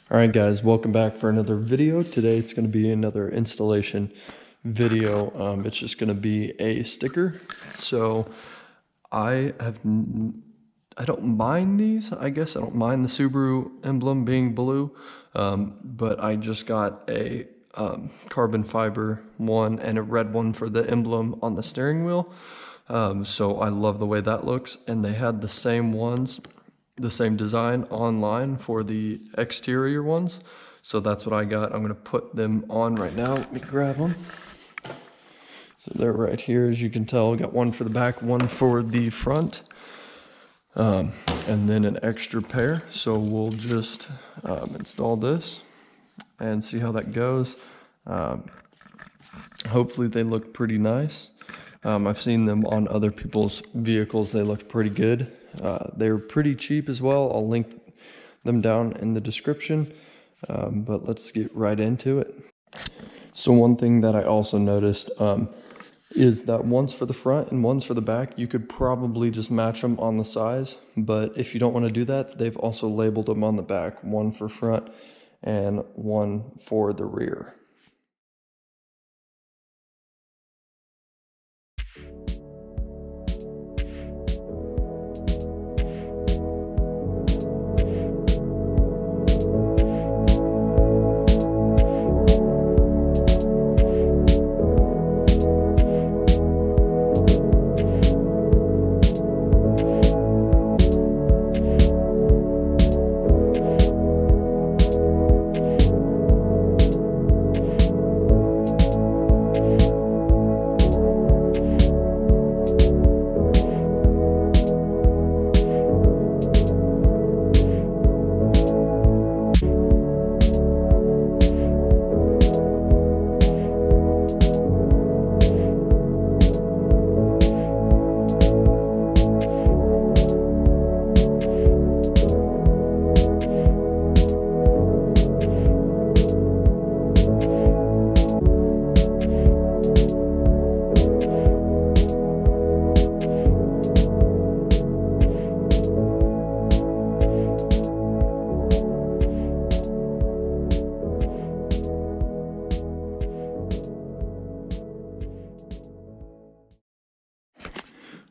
All right, guys, welcome back for another video. Today it's going to be another installation video. It's just going to be a sticker. So I don't mind these. I guess I don't mind the Subaru emblem being blue, but I just got a carbon fiber one and a red one for the emblem on the steering wheel. So I love the way that looks, and they had the same ones, the same design online for the exterior ones. So that's what I got. I'm gonna put them on right now. Let me grab them. So they're right here, as you can tell. I got one for the back, one for the front, and then an extra pair. So we'll just install this and see how that goes. Hopefully they look pretty nice. I've seen them on other people's vehicles. They look pretty good. They're pretty cheap as well. I'll link them down in the description, but let's get right into it. So one thing that I also noticed is that one's for the front and one's for the back. You could probably just match them on the size, but if you don't want to do that, they've also labeled them on the back, one for front and one for the rear.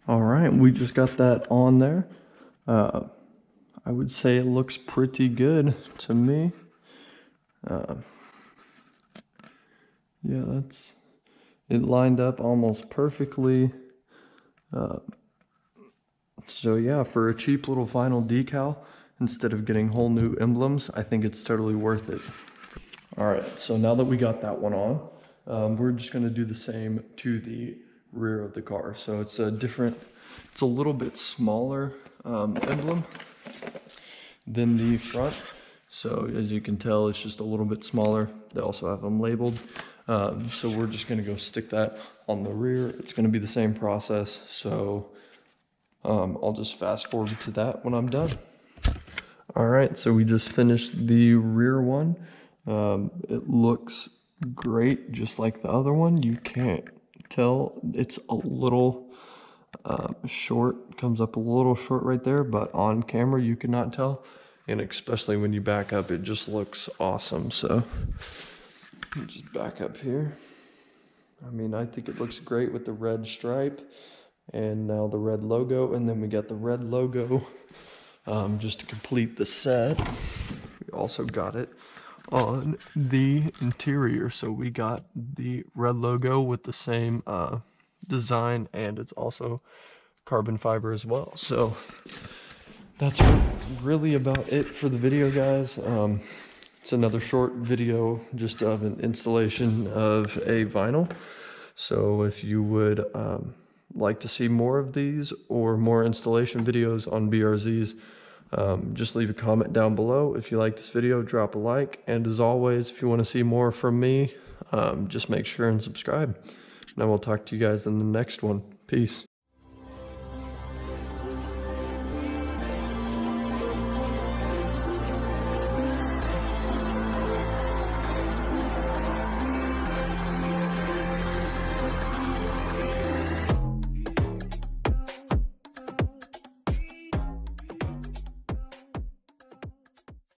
All right, we just got that on there. I would say it looks pretty good to me. Yeah, it lined up almost perfectly. So yeah, for a cheap little vinyl decal, instead of getting whole new emblems, I think it's totally worth it. All right, so now that we got that one on, we're just gonna do the same to the rear of the car. So it's a little bit smaller emblem than the front. So as you can tell, it's just a little bit smaller. They also have them labeled. So we're just gonna go stick that on the rear. It's gonna be the same process. So I'll just fast forward to that when I'm done. All right, so we just finished the rear one. It looks great, just like the other one. You can't tell, it's a little short, comes up a little short right there, but on camera you cannot tell, and especially when you back up, it just looks awesome. So just back up here. I mean, I think it looks great with the red stripe and now the red logo, and then we got the red logo just to complete the set. We also got it on the interior, so we got the red logo with the same design, and it's also carbon fiber as well. So that's really about it for the video, guys. It's another short video just of an installation of a vinyl. So if you would like to see more of these or more installation videos on BRZs, just leave a comment down below. If you like this video, drop a like, and as always, if you want to see more from me, just make sure and subscribe, and I will talk to you guys in the next one. Peace.